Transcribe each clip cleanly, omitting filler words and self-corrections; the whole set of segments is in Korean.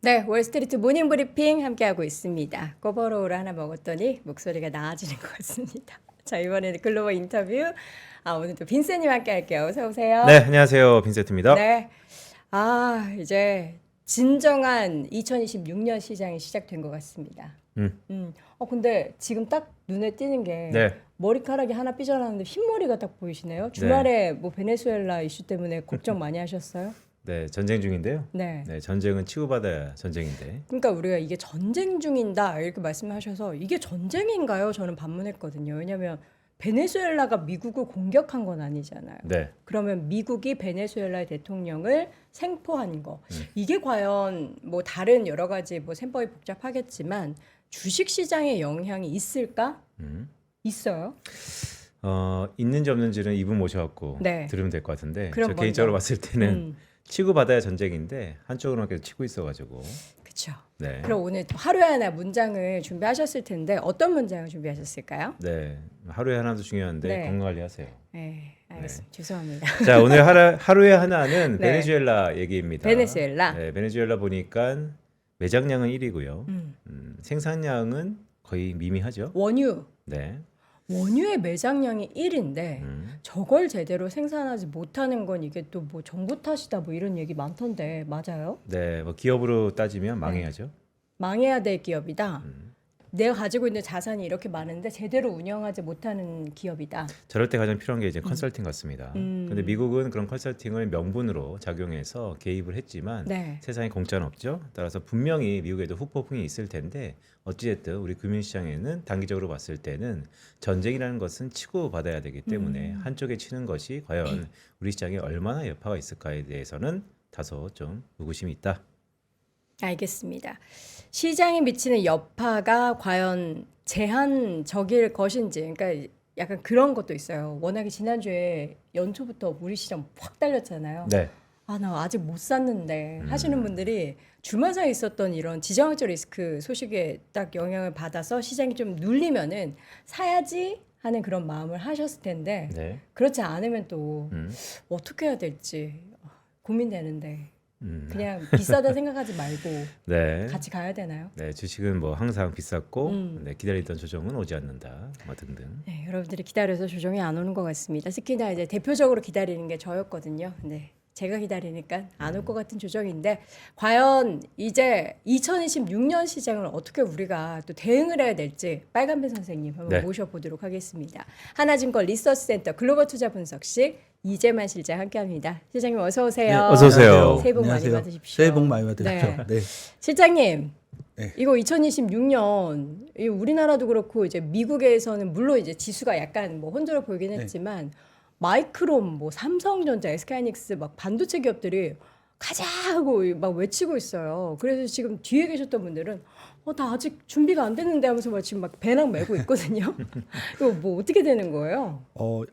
네, 월스트리트 모닝 브리핑 함께하고 있습니다. 꼬버로우를 하나 먹었더니 목소리가 나아지는 것 같습니다. 자, 이번에는 글로벌 인터뷰. 오늘 또 빈센님 함께 할게요. 어서 네, 오세요. 안녕하세요. 빈세트입니다. 네. 이제 진정한 2026년 시장이 시작된 것 같습니다. 음, 근데 지금 딱 눈에 띄는 게 네, 머리카락이 하나 삐져나왔는데 흰머리가 딱 보이시네요. 주말에 뭐 베네수엘라 이슈 때문에 걱정 많이 하셨어요? 네, 전쟁 중인데요. 네. 네, 전쟁은 치고받아야 전쟁인데. 그러니까 우리가 이게 전쟁 중인다 이렇게 말씀하셔서 이게 전쟁인가요? 저는 반문했거든요. 왜냐하면 베네수엘라가 미국을 공격한 건 아니잖아요. 네, 그러면 미국이 베네수엘라의 대통령을 생포한 거 이게 과연 뭐 다른 여러 가지 뭐 셈법이 복잡하겠지만 주식 시장에 영향이 있을까? 음. 있어요. 있는지 없는지는 이분 모셔갖고 네. 들으면 될 것 같은데, 그럼 저 개인적으로 먼저. 봤을 때는 음, 치고받아야 전쟁인데 한쪽으로만 계속 치고 있어가지고. 그렇죠. 네, 그럼 오늘 또 하루에 하나 문장을 준비하셨을 텐데 어떤 문장을 준비하셨을까요? 네, 하루에 하나도 중요한데 네. 건강관리하세요. 네, 알겠습니다. 죄송합니다. 자, 오늘 하루에 하나는 네. 베네수엘라 얘기입니다. 베네수엘라. 네, 베네수엘라 보니까 매장량은 1위고요. 음. 생산량은 거의 미미하죠. 원유. 네. 원유의 매장량이 1인데 저걸 제대로 생산하지 못하는 건 이게 또 뭐 정부 탓이다 뭐 이런 얘기 많던데 맞아요? 네, 뭐 기업으로 따지면 네. 망해야죠. 망해야 될 기업이다. 내가 가지고 있는 자산이 이렇게 많은데 제대로 운영하지 못하는 기업이다. 저럴 때 가장 필요한 게 이제 컨설팅 같습니다. 음. 근데 미국은 그런 컨설팅을 명분으로 작용해서 개입을 했지만 네. 세상에 공짜는 없죠. 따라서 분명히 미국에도 후폭풍이 있을 텐데 어찌됐든 우리 금융시장에는 단기적으로 봤을 때는 전쟁이라는 것은 치고 받아야 되기 때문에 한쪽에 치는 것이 과연 우리 시장에 얼마나 여파가 있을까에 대해서는 다소 좀 의구심이 있다. 알겠습니다. 시장에 미치는 여파가 과연 제한적일 것인지, 그러니까 약간 그런 것도 있어요. 워낙에 지난주에 연초부터 우리 시장 확 달렸잖아요. 네. 나 아직 못 샀는데 하시는 분들이 주말 사이에 있었던 이런 지정학적 리스크 소식에 딱 영향을 받아서 시장이 좀 눌리면은 사야지 하는 그런 마음을 하셨을 텐데 네. 그렇지 않으면 또 음. 어떻게 해야 될지 고민되는데 음. 그냥 비싸다 생각하지 말고 네. 같이 가야 되나요? 네, 주식은 뭐 항상 비쌌고 음. 네, 기다리던 조정은 오지 않는다. 뭐 등등. 네, 여러분들이 기다려서 조정이 안 오는 것 같습니다. 특히나 이제 대표적으로 기다리는 게 저였거든요. 네. 제가 기다리니까 안 올 것 같은 조정인데 과연 이제 2026년 시장을 어떻게 우리가 또 대응을 해야 될지 빨간배 선생님 한번 네. 모셔보도록 하겠습니다. 하나증권 리서치센터 글로벌 투자 분석실 이재만 실장 함께합니다. 실장님 어서 오세요. 네, 어서 오세요. 안녕하세요. 새해 복 많이 안녕하세요. 받으십시오. 새해 복 많이 받으십시오. 네. 네. 실장님, 네. 이거 2026년 우리나라도 그렇고 이제 미국에서는 물론 이제 지수가 약간 뭐 혼조를 보이긴 했지만 마이크론, 뭐 삼성전자, SK하이닉스 막 반도체 기업들이 가자 하고 막 외치고 있어요. 그래서 지금 뒤에 계셨던 분들은 나 아직 준비가 안 됐는데 하면서 막 지금 막 배낭 메고 있거든요. 이거 뭐 어떻게 되는 거예요?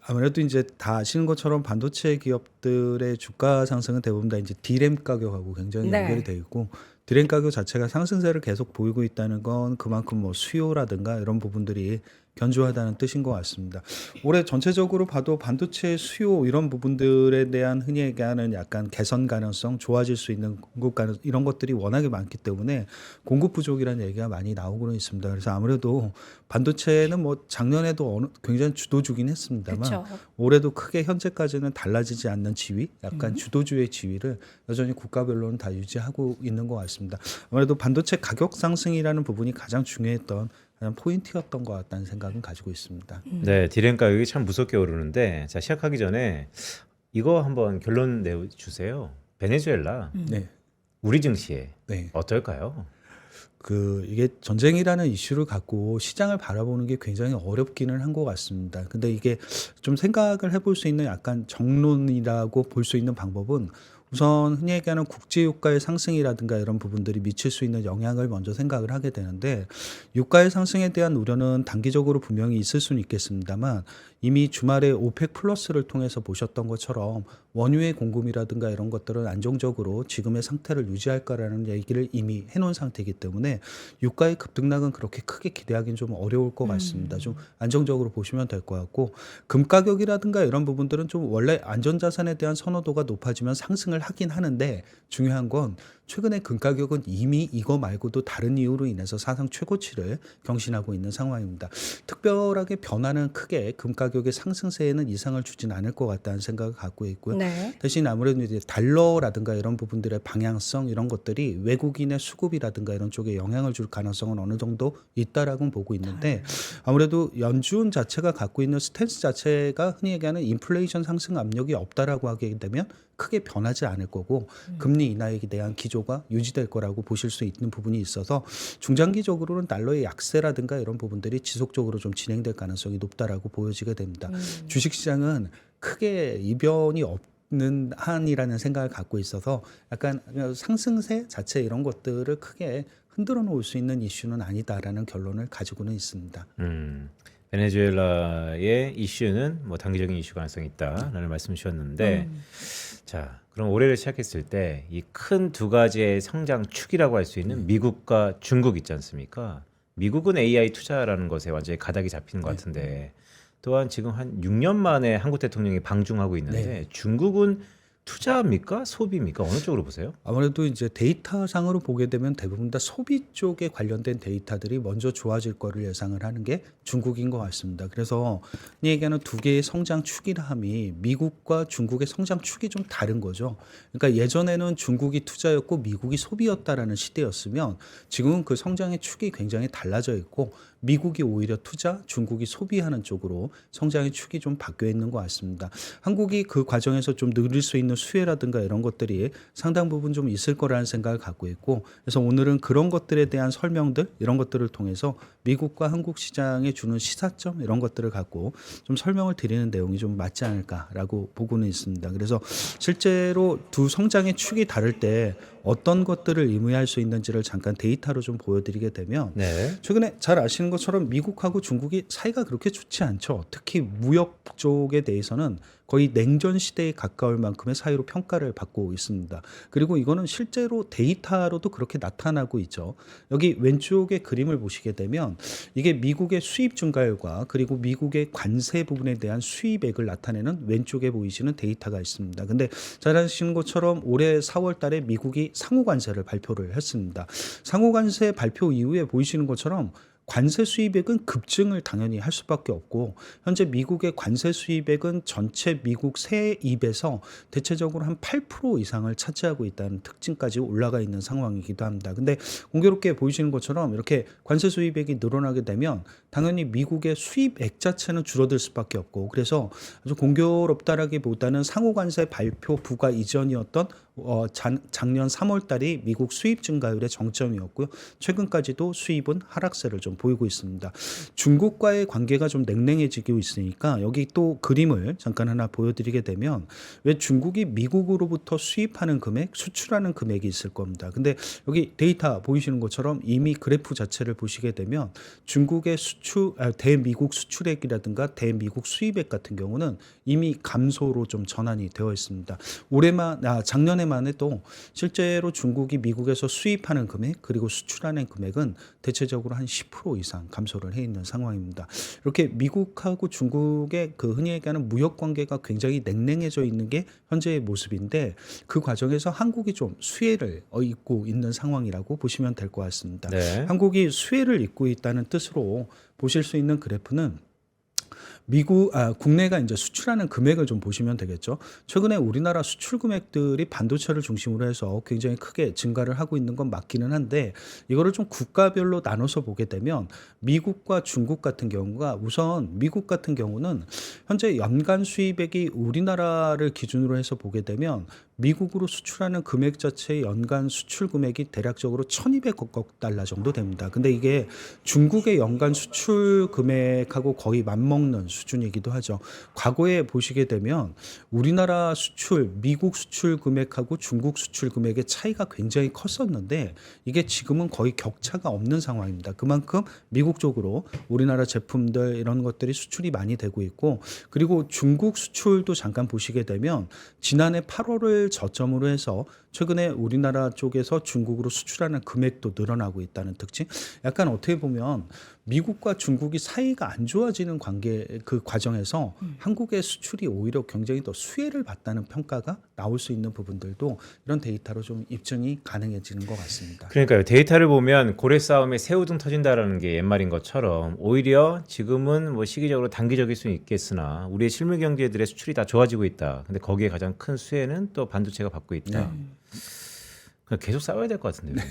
아무래도 이제 다 아시는 것처럼 반도체 기업들의 주가 상승은 대부분 다 이제 디램 가격하고 굉장히 네. 연결이 돼 있고 디램 가격 자체가 상승세를 계속 보이고 있다는 건 그만큼 뭐 수요라든가 이런 부분들이 견조하다는 뜻인 것 같습니다. 올해 전체적으로 봐도 반도체 수요 이런 부분들에 대한 흔히 얘기하는 약간 개선 가능성, 좋아질 수 있는 공급 가능 이런 것들이 워낙에 많기 때문에 공급 부족이라는 얘기가 많이 나오고는 있습니다. 그래서 아무래도 반도체는 뭐 작년에도 굉장히 주도주긴 했습니다만 그렇죠. 올해도 크게 현재까지는 달라지지 않는 지위, 약간 주도주의 지위를 여전히 국가별로는 다 유지하고 있는 것 같습니다. 아무래도 반도체 가격 상승이라는 부분이 가장 중요했던 가장 포인트였던 것 같다는 생각은 가지고 있습니다. 네, 디램 가격이 참 무섭게 오르는데 자, 시작하기 전에 이거 한번 결론 내주세요. 베네수엘라 네, 우리 증시에 네. 어떨까요? 이게 전쟁이라는 이슈를 갖고 시장을 바라보는 게 굉장히 어렵기는 한 것 같습니다. 근데 이게 좀 생각을 해볼 수 있는 약간 정론이라고 볼 수 있는 방법은 우선 흔히 얘기하는 국제 유가의 상승이라든가 이런 부분들이 미칠 수 있는 영향을 먼저 생각을 하게 되는데 유가의 상승에 대한 우려는 단기적으로 분명히 있을 수는 있겠습니다만 이미 주말에 오펙 플러스를 통해서 보셨던 것처럼 원유의 공급이라든가 이런 것들은 안정적으로 지금의 상태를 유지할 거라는 얘기를 이미 해놓은 상태이기 때문에 유가의 급등락은 그렇게 크게 기대하기는 좀 어려울 것 같습니다. 좀 안정적으로 보시면 될 것 같고 금 가격이라든가 이런 부분들은 좀 원래 안전자산에 대한 선호도가 높아지면 상승을 하긴 하는데 중요한 건 최근에 금 가격은 이미 이거 말고도 다른 이유로 인해서 사상 최고치를 경신하고 있는 상황입니다. 특별하게 변화는 크게 금 가격의 상승세에는 이상을 주진 않을 것 같다는 생각을 갖고 있고요. 네. 대신 아무래도 이제 달러라든가 이런 부분들의 방향성 이런 것들이 외국인의 수급이라든가 이런 쪽에 영향을 줄 가능성은 어느 정도 있다라고 보고 있는데 아무래도 연준 자체가 갖고 있는 스탠스 자체가 흔히 얘기하는 인플레이션 상승 압력이 없다라고 하게 되면 크게 변하지 않을 거고 금리 인하에 대한 기조가 유지될 거라고 보실 수 있는 부분이 있어서 중장기적으로는 달러의 약세라든가 이런 부분들이 지속적으로 좀 진행될 가능성이 높다라고 보여지게 됩니다. 주식시장은 크게 이변이 없는 한이라는 생각을 갖고 있어서 약간 상승세 자체 이런 것들을 크게 흔들어 놓을 수 있는 이슈는 아니다라는 결론을 가지고는 있습니다. 베네수엘라의 이슈는 뭐 단기적인 이슈 가능성이 있다라는 말씀 주셨는데 자, 그럼 올해를 시작했을 때 이 큰 두 가지의 성장 축이라고 할 수 있는 미국과 중국 있지 않습니까? 미국은 AI 투자라는 것에 완전히 가닥이 잡히는 것 같은데 또한 지금 한 6년 만에 한국 대통령이 방중하고 있는데 중국은 투자입니까? 소비입니까? 어느 쪽으로 보세요? 아무래도 이제 데이터상으로 보게 되면 대부분 다 소비 쪽에 관련된 데이터들이 먼저 좋아질 거를 예상을 하는 게 중국인 것 같습니다. 그래서 이 얘기하는 두 개의 성장 축이라 함이 미국과 중국의 성장 축이 좀 다른 거죠. 그러니까 예전에는 중국이 투자였고 미국이 소비였다라는 시대였으면 지금은 그 성장의 축이 굉장히 달라져 있고 미국이 오히려 투자, 중국이 소비하는 쪽으로 성장의 축이 좀 바뀌어 있는 것 같습니다. 한국이 그 과정에서 좀 누릴 수 있는 수혜라든가 이런 것들이 상당 부분 좀 있을 거라는 생각을 갖고 있고 그래서 오늘은 그런 것들에 대한 설명들 이런 것들을 통해서 미국과 한국 시장에 주는 시사점 이런 것들을 갖고 좀 설명을 드리는 내용이 좀 맞지 않을까라고 보고는 있습니다. 그래서 실제로 두 성장의 축이 다를 때 어떤 것들을 의미할 수 있는지를 잠깐 데이터로 좀 보여드리게 되면 최근에 잘 아시는 것처럼 미국하고 중국이 사이가 그렇게 좋지 않죠. 특히 무역 쪽에 대해서는 거의 냉전 시대에 가까울 만큼의 사이로 평가를 받고 있습니다. 그리고 이거는 실제로 데이터로도 그렇게 나타나고 있죠. 여기 왼쪽의 그림을 보시게 되면 이게 미국의 수입 증가율과 그리고 미국의 관세 부분에 대한 수입액을 나타내는 왼쪽에 보이시는 데이터가 있습니다. 근데 잘 아시는 것처럼 올해 4월 달에 미국이 상호관세를 발표를 했습니다. 상호관세 발표 이후에 보이시는 것처럼 관세 수입액은 급증을 당연히 할 수밖에 없고 현재 미국의 관세 수입액은 전체 미국 세입에서 대체적으로 한 8% 이상을 차지하고 있다는 특징까지 올라가 있는 상황이기도 합니다. 근데 공교롭게 보이시는 것처럼 이렇게 관세 수입액이 늘어나게 되면 당연히 미국의 수입액 자체는 줄어들 수밖에 없고 그래서 아주 공교롭다라기보다는 상호관세 발표 부과 이전이었던 작년 3월 달이 미국 수입 증가율의 정점이었고요. 최근까지도 수입은 하락세를 좀 보이고 있습니다. 중국과의 관계가 좀 냉랭해지고 있으니까 여기 또 그림을 잠깐 하나 보여드리게 되면 왜 중국이 미국으로부터 수입하는 금액, 수출하는 금액이 있을 겁니다. 근데 여기 데이터 보이시는 것처럼 이미 그래프 자체를 보시게 되면 중국의 대미국 수출액이라든가 대미국 수입액 같은 경우는 이미 감소로 좀 전환이 되어 있습니다. 작년에만 해도 실제로 중국이 미국에서 수입하는 금액 그리고 수출하는 금액은 대체적으로 한 10% 이상 감소를 해 있는 상황입니다. 이렇게 미국하고 중국의 그 흔히 얘기하는 무역 관계가 굉장히 냉랭해져 있는 게 현재의 모습인데 그 과정에서 한국이 좀 수혜를 입고 있는 상황이라고 보시면 될 것 같습니다. 한국이 수혜를 입고 있다는 뜻으로 보실 수 있는 그래프는 국내가 이제 수출하는 금액을 좀 보시면 되겠죠. 최근에 우리나라 수출 금액들이 반도체를 중심으로 해서 굉장히 크게 증가를 하고 있는 건 맞기는 한데 이거를 좀 국가별로 나눠서 보게 되면 미국과 중국 같은 경우가 우선 미국 같은 경우는 현재 연간 수입액이 우리나라를 기준으로 해서 보게 되면 미국으로 수출하는 금액 자체의 연간 수출 금액이 대략적으로 1,200억 달러 정도 됩니다. 근데 이게 중국의 연간 수출 금액하고 거의 맞먹는 수준이기도 하죠. 과거에 보시게 되면 우리나라 수출, 미국 수출 금액하고 중국 수출 금액의 차이가 굉장히 컸었는데 이게 지금은 거의 격차가 없는 상황입니다. 그만큼 미국 쪽으로 우리나라 제품들 이런 것들이 수출이 많이 되고 있고 그리고 중국 수출도 잠깐 보시게 되면 지난해 8월을 저점으로 해서 최근에 우리나라 쪽에서 중국으로 수출하는 금액도 늘어나고 있다는 특징. 약간 어떻게 보면 미국과 중국이 사이가 안 좋아지는 관계 그 과정에서 한국의 수출이 오히려 굉장히 더 수혜를 봤다는 평가가 나올 수 있는 부분들도 이런 데이터로 좀 입증이 가능해지는 것 같습니다. 그러니까요. 데이터를 보면 고래 싸움에 새우등 터진다라는 게 옛말인 것처럼 오히려 지금은 뭐 시기적으로 단기적일 수는 있겠으나 우리의 실물 경제들의 수출이 다 좋아지고 있다. 근데 거기에 가장 큰 수혜는 또 반도체가 받고 있다. 그냥 계속 싸워야 될 것 같은데요.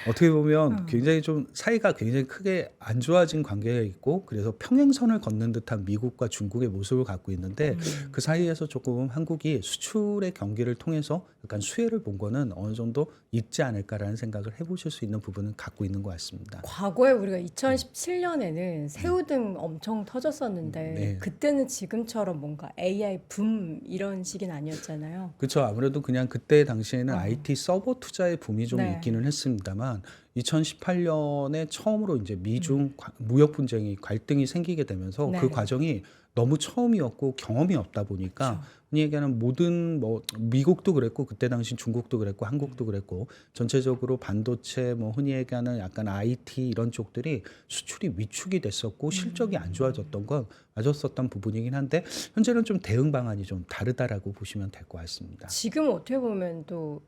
어떻게 보면 굉장히 좀 사이가 굉장히 크게 안 좋아진 관계가 있고 그래서 평행선을 걷는 듯한 미국과 중국의 모습을 갖고 있는데 그 사이에서 조금 한국이 수출의 경기를 통해서 약간 수혜를 본 거는 어느 정도 있지 않을까라는 생각을 해보실 수 있는 부분은 갖고 있는 것 같습니다. 과거에 우리가 2017년에는 새우등 엄청 터졌었는데 네. 그때는 지금처럼 뭔가 AI 붐 이런 시기는 아니었잖아요. 그렇죠. 아무래도 그냥 그때 당시에는 IT 서버 투자의 붐이 좀 네. 있기는 했습니다만 2018년에 처음으로 이제 미중 무역 분쟁이 갈등이 생기게 되면서 네. 그 과정이 너무 처음이었고 경험이 없다 보니까 그렇죠. 흔히 얘기하는 모든 뭐 미국도 그랬고 그때 당시 중국도 그랬고 한국도 그랬고 전체적으로 반도체 뭐 흔히 얘기하는 약간 IT 이런 쪽들이 수출이 위축이 됐었고 실적이 안 좋아졌던 건 맞았었던 부분이긴 한데 현재는 좀 대응 방안이 좀 다르다라고 보시면 될 것 같습니다. 지금 어떻게 보면 또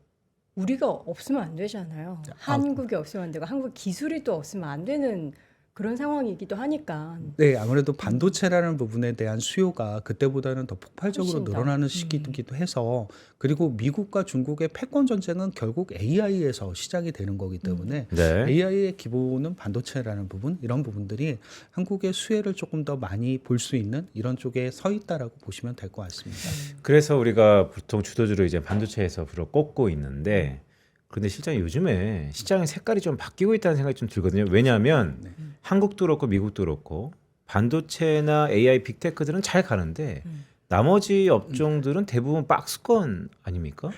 우리가 없으면 안 되잖아요. 한국이 없으면 안 되고 한국 기술이 또 없으면 안 되는 그런 상황이기도 하니까. 네, 아무래도 반도체라는 부분에 대한 수요가 그때보다는 더 폭발적으로 훨씬 더. 늘어나는 시기이기도 해서 그리고 미국과 중국의 패권 전쟁은 결국 AI에서 시작이 되는 거기 때문에 네. AI의 기본은 반도체라는 부분 이런 부분들이 한국의 수혜를 조금 더 많이 볼 수 있는 이런 쪽에 서 있다라고 보시면 될 것 같습니다. 그래서 우리가 보통 주도주로 이제 반도체에서 불어 꼽고 있는데 그런데 실제 요즘에 시장의 색깔이 좀 바뀌고 있다는 생각이 좀 들거든요. 왜냐하면 한국도 그렇고 미국도 그렇고 반도체나 AI 빅테크들은 잘 가는데 나머지 업종들은 대부분 박스권 아닙니까?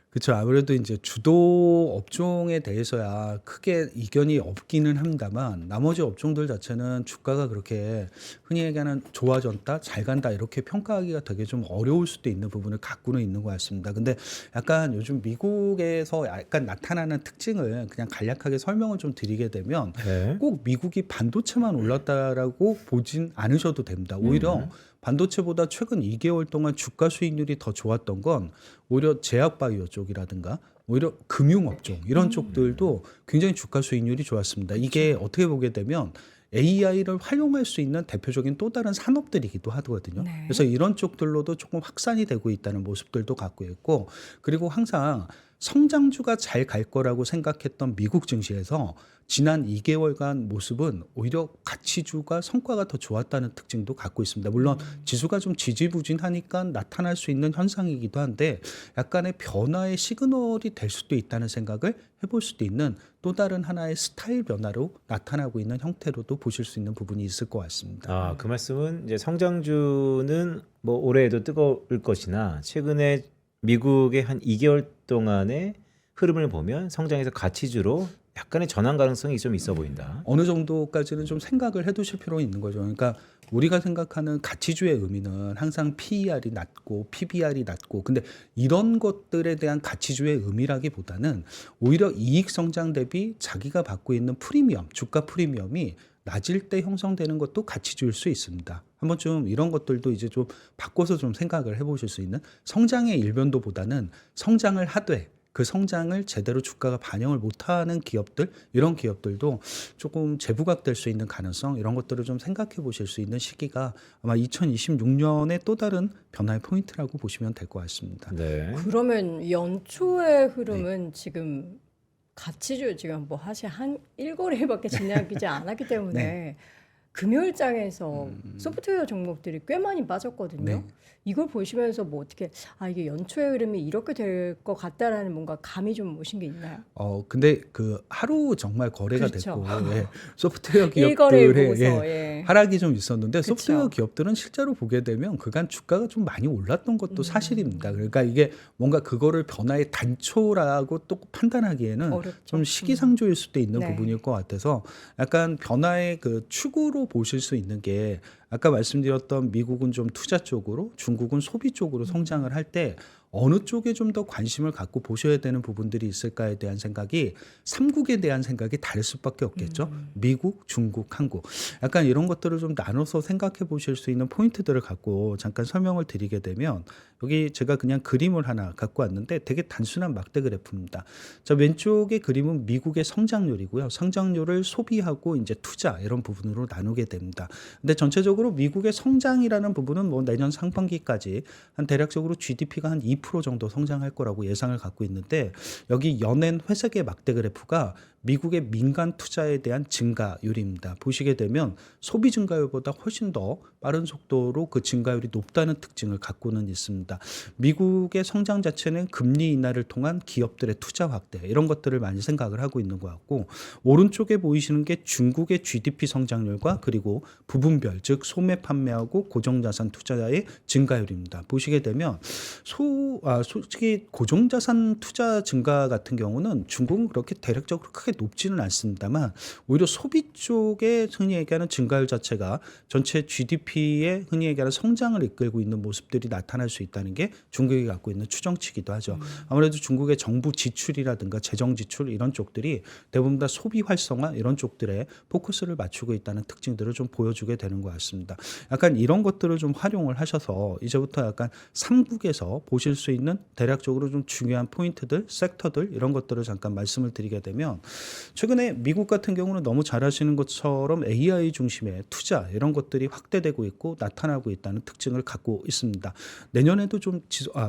그렇죠. 아무래도 이제 주도 업종에 대해서야 크게 이견이 없기는 합니다만 나머지 업종들 자체는 주가가 그렇게 흔히 얘기하는 좋아졌다, 잘 간다 이렇게 평가하기가 되게 좀 어려울 수도 있는 부분을 갖고는 있는 것 같습니다. 근데 약간 요즘 미국에서 약간 나타나는 특징을 그냥 간략하게 설명을 좀 드리게 되면 네. 꼭 미국이 반도체만 올랐다라고 보진 않으셔도 됩니다. 오히려 반도체보다 최근 2개월 동안 주가 수익률이 더 좋았던 건 오히려 제약바이오 쪽이라든가 오히려 금융업종 이런 쪽들도 굉장히 주가 수익률이 좋았습니다. 이게 어떻게 보게 되면 AI를 활용할 수 있는 대표적인 또 다른 산업들이기도 하거든요. 네. 그래서 이런 쪽들로도 조금 확산이 되고 있다는 모습들도 갖고 있고 그리고 항상 성장주가 잘 갈 거라고 생각했던 미국 증시에서 지난 2개월간 모습은 오히려 가치주가 성과가 더 좋았다는 특징도 갖고 있습니다. 물론 지수가 좀 지지부진하니까 나타날 수 있는 현상이기도 한데 약간의 변화의 시그널이 될 수도 있다는 생각을 해볼 수도 있는 또 다른 하나의 스타일 변화로 나타나고 있는 형태로도 보실 수 있는 부분이 있을 것 같습니다. 아, 그 말씀은 이제 성장주는 뭐 올해에도 뜨거울 것이나 최근에 미국의 한 2개월 동안의 흐름을 보면 성장에서 가치주로 약간의 전환 가능성이 좀 있어 보인다. 어느 정도까지는 좀 생각을 해두실 필요가 있는 거죠. 그러니까 우리가 생각하는 가치주의 의미는 항상 PER이 낮고 PBR이 낮고 근데 이런 것들에 대한 가치주의 의미라기보다는 오히려 이익 성장 대비 자기가 받고 있는 프리미엄, 주가 프리미엄이 낮을 때 형성되는 것도 가치주일 수 있습니다. 한번 좀 이런 것들도 이제 좀 바꿔서 좀 생각을 해보실 수 있는 성장의 일변도보다는 성장을 하되 그 성장을 제대로 주가가 반영을 못하는 기업들 이런 기업들도 조금 재부각될 수 있는 가능성 이런 것들을 좀 생각해 보실 수 있는 시기가 아마 2026년의 또 다른 변화의 포인트라고 보시면 될 것 같습니다. 네. 그러면 연초의 흐름은 지금 가치주 지금 뭐 사실 한 1거래밖에 진행하지 않았기 때문에 금요일장에서 소프트웨어 종목들이 꽤 많이 빠졌거든요. 네. 이걸 보시면서 뭐 어떻게 이게 연초의 흐름이 이렇게 될 것 같다라는 뭔가 감이 좀 오신 게 있나요? 근데 그 하루 정말 거래가 그렇죠. 됐고 소프트웨어 일거래일 기업들의 보고서 예. 하락이 좀 있었는데 그쵸. 소프트웨어 기업들은 실제로 보게 되면 그간 주가가 좀 많이 올랐던 것도 사실입니다. 그러니까 이게 뭔가 그거를 변화의 단초라고 또 판단하기에는 어렵죠. 좀 시기상조일 수도 있는 네. 부분일 것 같아서 약간 변화의 그 축으로 보실 수 있는 게 아까 말씀드렸던 미국은 좀 투자 쪽으로 중국은 소비 쪽으로 성장을 할 때 어느 쪽에 좀 더 관심을 갖고 보셔야 되는 부분들이 있을까에 대한 생각이 3국에 대한 생각이 다를 수밖에 없겠죠. 미국, 중국, 한국. 약간 이런 것들을 좀 나눠서 생각해 보실 수 있는 포인트들을 갖고 잠깐 설명을 드리게 되면 여기 제가 그냥 그림을 하나 갖고 왔는데 되게 단순한 막대 그래프입니다. 자, 왼쪽의 그림은 미국의 성장률이고요. 성장률을 소비하고 이제 투자 이런 부분으로 나누게 됩니다. 근데 전체적으로 미국의 성장이라는 부분은 뭐 내년 상반기까지 한 대략적으로 GDP가 한 2% 정도 성장할 거라고 예상을 갖고 있는데 여기 연엔 회색의 막대 그래프가 미국의 민간 투자에 대한 증가율입니다. 보시게 되면 소비 증가율보다 훨씬 더 빠른 속도로 그 증가율이 높다는 특징을 갖고는 있습니다. 미국의 성장 자체는 금리 인하를 통한 기업들의 투자 확대 이런 것들을 많이 생각을 하고 있는 것 같고 오른쪽에 보이시는 게 중국의 GDP 성장률과 그리고 부분별 즉 소매 판매하고 고정자산 투자의 증가율입니다. 보시게 되면 솔직히 고정자산 투자 증가 같은 경우는 중국은 그렇게 대략적으로 크게 높지는 않습니다만 오히려 소비 쪽에 흔히 얘기하는 증가율 자체가 전체 GDP의 흔히 얘기하는 성장을 이끌고 있는 모습들이 나타날 수 있다는 게 중국이 갖고 있는 추정치기도 하죠. 아무래도 중국의 정부 지출이라든가 재정 지출 이런 쪽들이 대부분 다 소비 활성화 이런 쪽들에 포커스를 맞추고 있다는 특징들을 좀 보여주게 되는 것 같습니다. 약간 이런 것들을 좀 활용을 하셔서 이제부터 약간 3국에서 보실 수 있는 대략적으로 좀 중요한 포인트들, 섹터들 이런 것들을 잠깐 말씀을 드리게 되면 최근에 미국 같은 경우는 너무 잘 아시는 것처럼 AI 중심의 투자 이런 것들이 확대되고 있고 나타나고 있다는 특징을 갖고 있습니다. 내년에도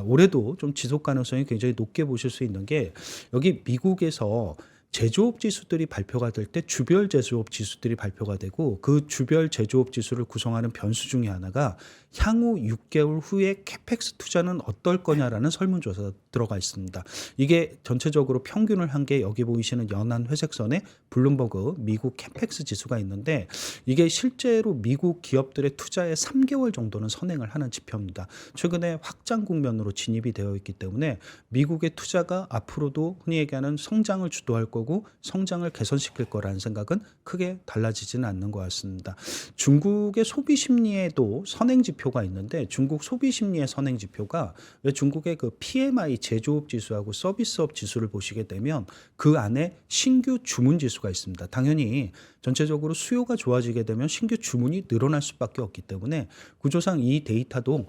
올해도 좀 지속 가능성이 굉장히 높게 보실 수 있는 게 여기 미국에서 제조업 지수들이 발표가 될 때 주별 제조업 지수들이 발표가 되고 그 주별 제조업 지수를 구성하는 변수 중에 하나가 향후 6개월 후에 캐펙스 투자는 어떨 거냐라는 설문조사가 들어가 있습니다. 이게 전체적으로 평균을 한 게 여기 보이시는 연한 회색선에 블룸버그 미국 캐펙스 지수가 있는데 이게 실제로 미국 기업들의 투자의 3개월 정도는 선행을 하는 지표입니다. 최근에 확장 국면으로 진입이 되어 있기 때문에 미국의 투자가 앞으로도 흔히 얘기하는 성장을 주도할 거고 성장을 개선시킬 거라는 생각은 크게 달라지지는 않는 것 같습니다. 중국의 소비 심리에도 선행 지표가 있는데 중국 소비 심리의 선행 지표가 왜 중국의 그 PMI 제조업 지수하고 서비스업 지수를 보시게 되면 그 안에 신규 주문 지수가 있습니다. 당연히 전체적으로 수요가 좋아지게 되면 신규 주문이 늘어날 수밖에 없기 때문에 구조상 이 데이터도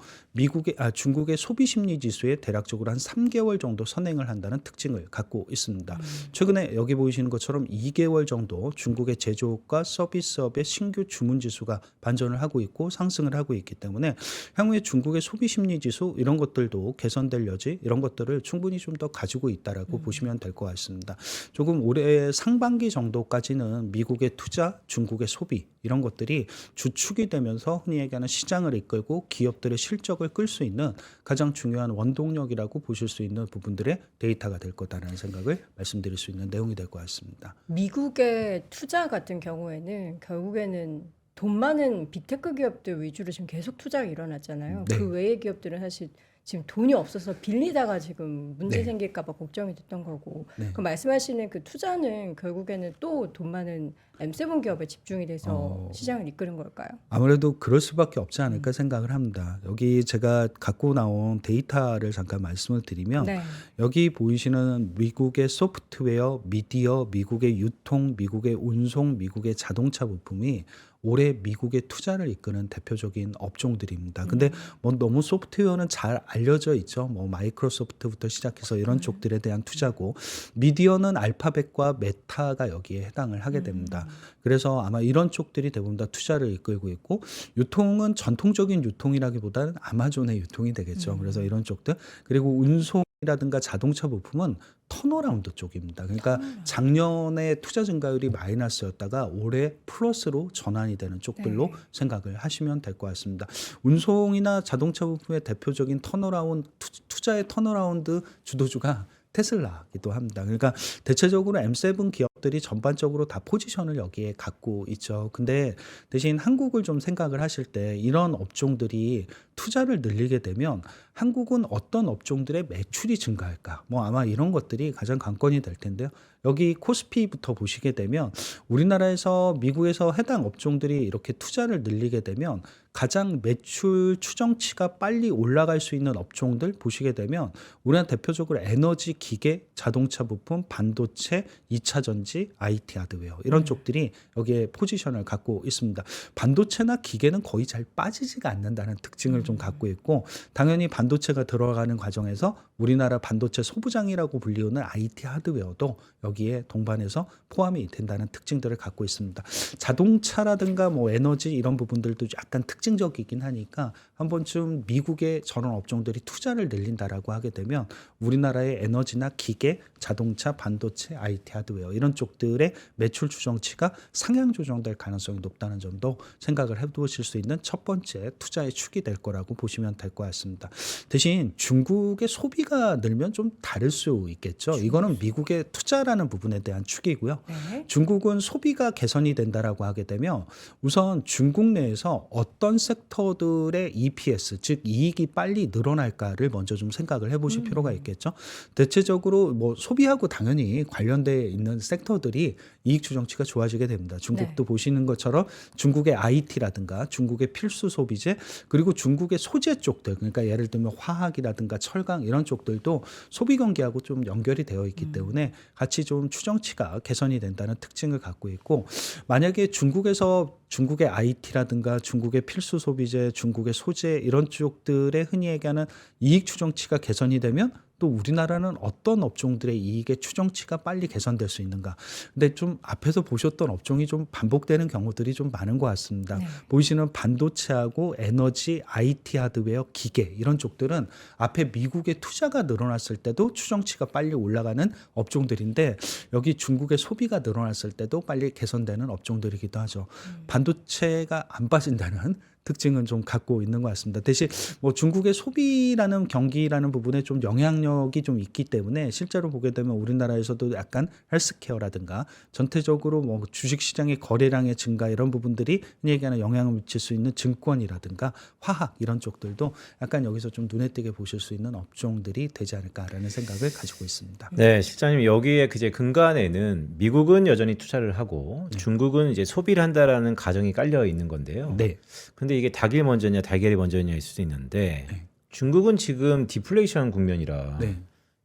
중국의 소비 심리 지수에 대략적으로 한 3개월 정도 선행을 한다는 특징을 갖고 있습니다. 최근에 여기 보이시는 것처럼 2개월 정도 중국의 제조업과 서비스업의 신규 주문 지수가 반전을 하고 있고 상승을 하고 있기 때문에 향후에 중국의 소비 심리 지수 이런 것들도 개선될 여지 이런 것들을 충분히 좀 더 가지고 있다라고 보시면 될 것 같습니다. 조금 올해 상반기 정도까지는 미국의 투자, 중국의 소비 이런 것들이 주축이 되면서 흔히 얘기하는 시장을 이끌고 기업들의 실적을 끌 수 있는 가장 중요한 원동력이라고 보실 수 있는 부분들의 데이터가 될 거다라는 생각을 말씀드릴 수 있는 내용이 될 것 같습니다. 미국의 투자 같은 경우에는 결국에는 돈 많은 빅테크 기업들 위주로 지금 계속 투자가 일어났잖아요. 네. 그 외의 기업들은 사실 지금 돈이 없어서 빌리다가 지금 문제 네. 생길까 봐 걱정이 됐던 거고. 네. 그 말씀하시는 그 투자는 결국에는 또 돈 많은 M7 기업에 집중이 돼서 시장을 이끄는 걸까요? 아무래도 그럴 수밖에 없지 않을까 생각을 합니다. 여기 제가 갖고 나온 데이터를 잠깐 말씀을 드리면 네. 여기 보이시는 미국의 소프트웨어, 미디어, 미국의 유통, 미국의 운송, 미국의 자동차 부품이 올해 미국의 투자를 이끄는 대표적인 업종들입니다. 근데 뭐 너무 소프트웨어는 잘 알려져 있죠. 뭐 마이크로소프트부터 시작해서 이런 쪽들에 대한 투자고 미디어는 알파벳과 메타가 여기에 해당을 하게 됩니다. 그래서 아마 이런 쪽들이 대부분 다 투자를 이끌고 있고 유통은 전통적인 유통이라기보다는 아마존의 유통이 되겠죠. 그래서 이런 쪽들 그리고 운송이라든가 자동차 부품은 턴어라운드 쪽입니다. 그러니까 작년에 투자 증가율이 마이너스였다가 올해 플러스로 전환이 되는 쪽들로 네. 생각을 하시면 될 것 같습니다. 운송이나 자동차 부품의 대표적인 턴어라운드 투자의 턴어라운드 주도주가 테슬라이기도 합니다. 그러니까 대체적으로 M7 기업들이 전반적으로 다 포지션을 여기에 갖고 있죠. 근데 대신 한국을 좀 생각을 하실 때 이런 업종들이 투자를 늘리게 되면 한국은 어떤 업종들의 매출이 증가할까? 뭐 아마 이런 것들이 가장 관건이 될 텐데요. 여기 코스피부터 보시게 되면 우리나라에서 미국에서 해당 업종들이 이렇게 투자를 늘리게 되면 가장 매출 추정치가 빨리 올라갈 수 있는 업종들 보시게 되면 우리나라 대표적으로 에너지, 기계, 자동차 부품, 반도체, 2차 전지, IT 하드웨어 이런 쪽들이 여기에 포지션을 갖고 있습니다. 반도체나 기계는 거의 잘 빠지지가 않는다는 특징을 좀 갖고 있고 당연히 반도체가 들어가는 과정에서 우리나라 반도체 소부장이라고 불리우는 IT 하드웨어도 여기에 동반해서 포함이 된다는 특징들을 갖고 있습니다. 자동차라든가 뭐 에너지 이런 부분들도 약간 특징적이긴 하니까 한 번쯤 미국의 저런 업종들이 투자를 늘린다라고 하게 되면 우리나라의 에너지나 기계, 자동차, 반도체, IT 하드웨어 이런 쪽들의 매출 추정치가 상향 조정될 가능성이 높다는 점도 생각을 해보실 수 있는 첫 번째 투자의 축이 될 거라고 보시면 될 것 같습니다. 대신 중국의 소비가 늘면 좀 다를 수 있겠죠. 이거는 미국의 투자라는 부분에 대한 축이고요. 네. 중국은 소비가 개선이 된다라고 하게 되면 우선 중국 내에서 어떤 섹터들의 EPS 즉 이익이 빨리 늘어날까를 먼저 좀 생각을 해보실 필요가 있겠죠. 대체적으로 뭐 소비하고 당연히 관련돼 있는 섹터들이 이익 추정치가 좋아지게 됩니다. 중국도 네. 보시는 것처럼 중국의 IT라든가 중국의 필수 소비재 그리고 중국의 소재 쪽들 그러니까 예를 들면 화학이라든가 철강 이런 쪽들도 소비 경기하고 좀 연결이 되어 있기 때문에 같이 좀 추정치가 개선이 된다는 특징을 갖고 있고 만약에 중국에서 중국의 IT라든가 중국의 필수 소비재, 중국의 소재 이런 쪽들의 흔히 얘기하는 이익 추정치가 개선이 되면 또 우리나라는 어떤 업종들의 이익의 추정치가 빨리 개선될 수 있는가. 근데 좀 앞에서 보셨던 업종이 좀 반복되는 경우들이 좀 많은 것 같습니다. 네. 보이시는 반도체하고 에너지, IT 하드웨어, 기계 이런 쪽들은 앞에 미국의 투자가 늘어났을 때도 추정치가 빨리 올라가는 업종들인데 여기 중국의 소비가 늘어났을 때도 빨리 개선되는 업종들이기도 하죠. 반도체가 안 빠진다는 특징은 좀 갖고 있는 것 같습니다. 대신 뭐 중국의 소비라는 경기라는 부분에 좀 영향력이 좀 있기 때문에 실제로 보게 되면 우리나라에서도 약간 헬스케어라든가 전체적으로 뭐 주식시장의 거래량의 증가 이런 부분들이 흔히 얘기하는 영향을 미칠 수 있는 증권이라든가 화학 이런 쪽들도 약간 여기서 좀 눈에 띄게 보실 수 있는 업종들이 되지 않을까라는 생각을 가지고 있습니다. 네, 실장님 여기에 그제 근간에는 미국은 여전히 투자를 하고 중국은 이제 소비를 한다라는 가정이 깔려 있는 건데요. 네. 근데 이게 닭이 먼저냐 달걀이 먼저냐일 수도 있는데 네. 중국은 지금 디플레이션 국면이라 네.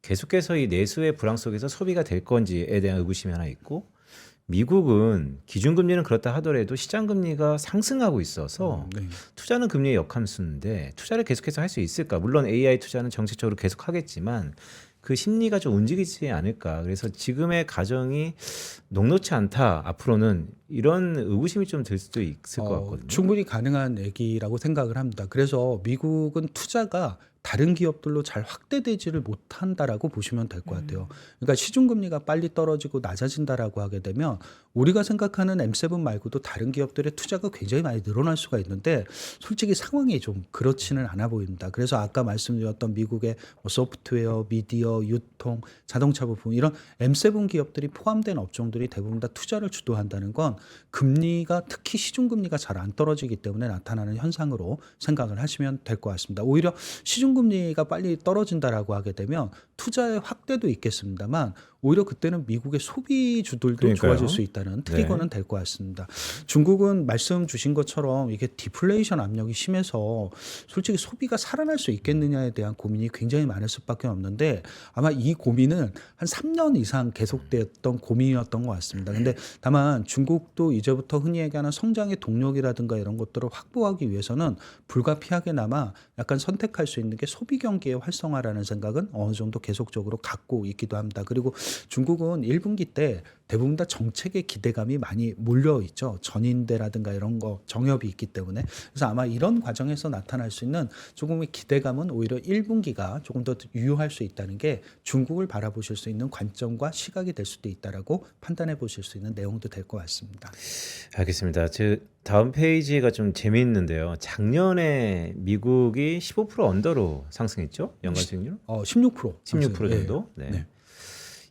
계속해서 이 내수의 불황 속에서 소비가 될 건지에 대한 의구심이 하나 있고 미국은 기준금리는 그렇다 하더라도 시장금리가 상승하고 있어서 네. 투자는 금리의 역함수인데 투자를 계속해서 할 수 있을까? 물론 AI 투자는 정책적으로 계속 하겠지만 그 심리가 좀 움직이지 않을까. 그래서 지금의 가정이 녹록치 않다. 앞으로는 이런 의구심이 좀 들 수도 있을 것 같거든요. 충분히 가능한 얘기라고 생각을 합니다. 그래서 미국은 투자가 다른 기업들로 잘 확대되지를 못한다라고 보시면 될 것 같아요. 그러니까 시중금리가 빨리 떨어지고 낮아진다라고 하게 되면 우리가 생각하는 M7 말고도 다른 기업들의 투자가 굉장히 많이 늘어날 수가 있는데 솔직히 상황이 좀 그렇지는 않아 보입니다. 그래서 아까 말씀드렸던 미국의 뭐 소프트웨어, 미디어, 유통, 자동차 부품 이런 M7 기업들이 포함된 업종들이 대부분 다 투자를 주도한다는 건 금리가 특히 시중금리가 잘 안 떨어지기 때문에 나타나는 현상으로 생각을 하시면 될 것 같습니다. 오히려 시중금리가 빨리 떨어진다라고 하게 되면 투자의 확대도 있겠습니다만 오히려 그때는 미국의 소비주들도 그러니까요. 좋아질 수 있다는 트리거는 될 것 같습니다. 중국은 말씀 주신 것처럼 이게 디플레이션 압력이 심해서 솔직히 소비가 살아날 수 있겠느냐에 대한 고민이 굉장히 많을 수밖에 없는데 아마 이 고민은 한 3년 이상 계속됐던 고민이었던 것 같습니다. 근데 다만 중국도 이제부터 흔히 얘기하는 성장의 동력이라든가 이런 것들을 확보하기 위해서는 불가피하게나마 약간 선택할 수 있는 게 소비 경기의 활성화라는 생각은 어느 정도 계속적으로 갖고 있기도 합니다. 그리고 중국은 1분기 때 대부분 다 정책의 기대감이 많이 몰려 있죠. 전인대라든가 이런 거 정협이 있기 때문에. 그래서 아마 이런 과정에서 나타날 수 있는 조금의 기대감은 오히려 1분기가 조금 더 유효할 수 있다는 게 중국을 바라보실 수 있는 관점과 시각이 될 수도 있다라고 판단해 보실 수 있는 내용도 될 것 같습니다. 알겠습니다. 다음 페이지가 좀 재미있는데요. 작년에 미국이 15% 언더로 상승했죠? 연간 수익률? 16%. 16% 정도? 네. 네.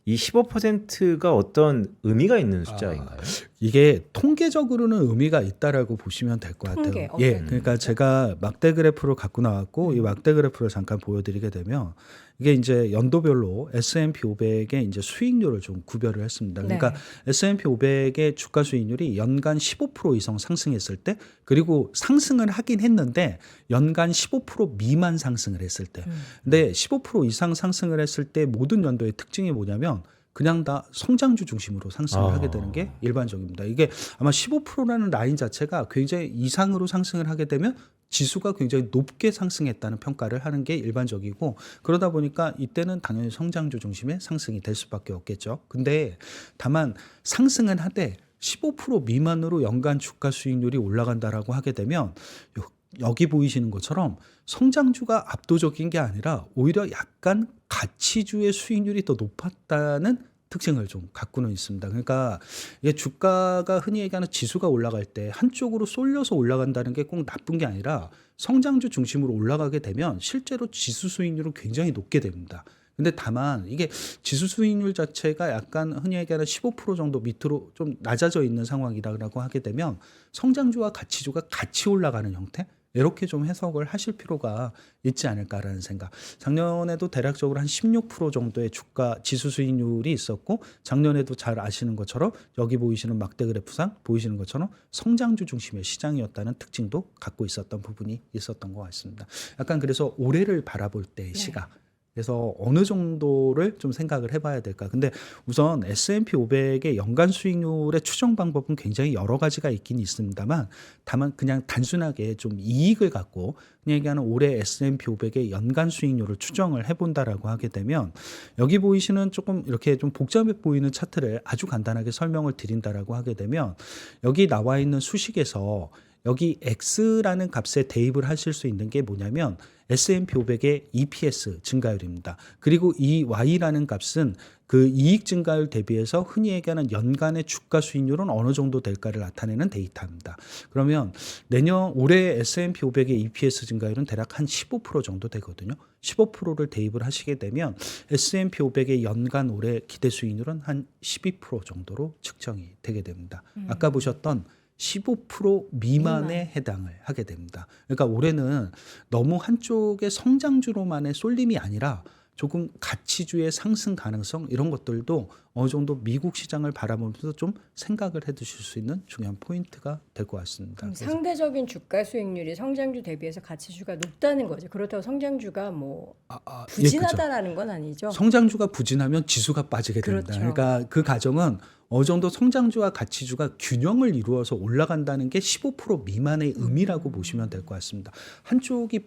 이 15%가 어떤 의미가 있는 숫자인가요? 이게 통계적으로는 의미가 있다라고 보시면 될 것 통계, 같아요. 예, 어떤 그러니까 거죠? 제가 막대 그래프를 갖고 나왔고 이 막대 그래프를 잠깐 보여드리게 되면 이게 이제 연도별로 S&P 500의 이제 수익률을 좀 구별을 했습니다. 그러니까 네. S&P 500의 주가 수익률이 연간 15% 이상 상승했을 때, 그리고 상승을 하긴 했는데 연간 15% 미만 상승을 했을 때. 근데 15% 이상 상승을 했을 때 모든 연도의 특징이 뭐냐면 그냥 다 성장주 중심으로 상승을 하게 되는 게 일반적입니다. 이게 아마 15%라는 라인 자체가 굉장히 이상으로 상승을 하게 되면 지수가 굉장히 높게 상승했다는 평가를 하는 게 일반적이고, 그러다 보니까 이때는 당연히 성장주 중심의 상승이 될 수밖에 없겠죠. 근데 다만 상승은 하되 15% 미만으로 연간 주가 수익률이 올라간다라고 하게 되면 여기 보이시는 것처럼 성장주가 압도적인 게 아니라 오히려 약간 가치주의 수익률이 더 높았다는 특징을 좀 갖고는 있습니다. 그러니까 이게 주가가 흔히 얘기하는 지수가 올라갈 때 한쪽으로 쏠려서 올라간다는 게 꼭 나쁜 게 아니라 성장주 중심으로 올라가게 되면 실제로 지수 수익률은 굉장히 높게 됩니다. 근데 다만 이게 지수 수익률 자체가 약간 흔히 얘기하는 15% 정도 밑으로 좀 낮아져 있는 상황이라고 하게 되면 성장주와 가치주가 같이 올라가는 형태, 이렇게 좀 해석을 하실 필요가 있지 않을까라는 생각. 작년에도 대략적으로 한 16% 정도의 주가 지수 수익률이 있었고, 작년에도 잘 아시는 것처럼 여기 보이시는 막대 그래프상 보이시는 것처럼 성장주 중심의 시장이었다는 특징도 갖고 있었던 부분이 있었던 것 같습니다. 약간 그래서 올해를 바라볼 때의 시각, 그래서 어느 정도를 좀 생각을 해봐야 될까. 근데 우선 S&P 500의 연간 수익률의 추정 방법은 굉장히 여러 가지가 있긴 있습니다만, 다만 그냥 단순하게 좀 이익을 갖고 그냥 얘기하는 올해 S&P 500의 연간 수익률을 추정을 해본다라고 하게 되면, 여기 보이시는 조금 이렇게 좀 복잡해 보이는 차트를 아주 간단하게 설명을 드린다라고 하게 되면, 여기 나와 있는 수식에서 여기 X라는 값에 대입을 하실 수 있는 게 뭐냐면 S&P 500의 EPS 증가율입니다. 그리고 이 Y라는 값은 그 이익 증가율 대비해서 흔히 얘기하는 연간의 주가 수익률은 어느 정도 될까를 나타내는 데이터입니다. 그러면 올해 S&P 500의 EPS 증가율은 대략 한 15% 정도 되거든요. 15%를 대입을 하시게 되면 S&P 500의 연간 올해 기대 수익률은 한 12% 정도로 측정이 되게 됩니다. 아까 보셨던 15% 미만에 해당을 하게 됩니다. 그러니까 올해는 너무 한쪽의 성장주로만의 쏠림이 아니라 조금 가치주의 상승 가능성, 이런 것들도 어느 정도 미국 시장을 바라보면서 좀 생각을 해 두실 수 있는 중요한 포인트가 될 것 같습니다. 그럼 상대적인 주가 수익률이 성장주 대비해서 가치주가 높다는 거죠. 그렇다고 성장주가 뭐 그죠. 부진하다라는 건 아니죠. 성장주가 부진하면 지수가 빠지게 됩니다. 그렇죠. 그러니까 그 가정은 어느 정도 성장주와 가치주가 균형을 이루어서 올라간다는 게 15% 미만의 의미라고 보시면 될 것 같습니다. 한쪽이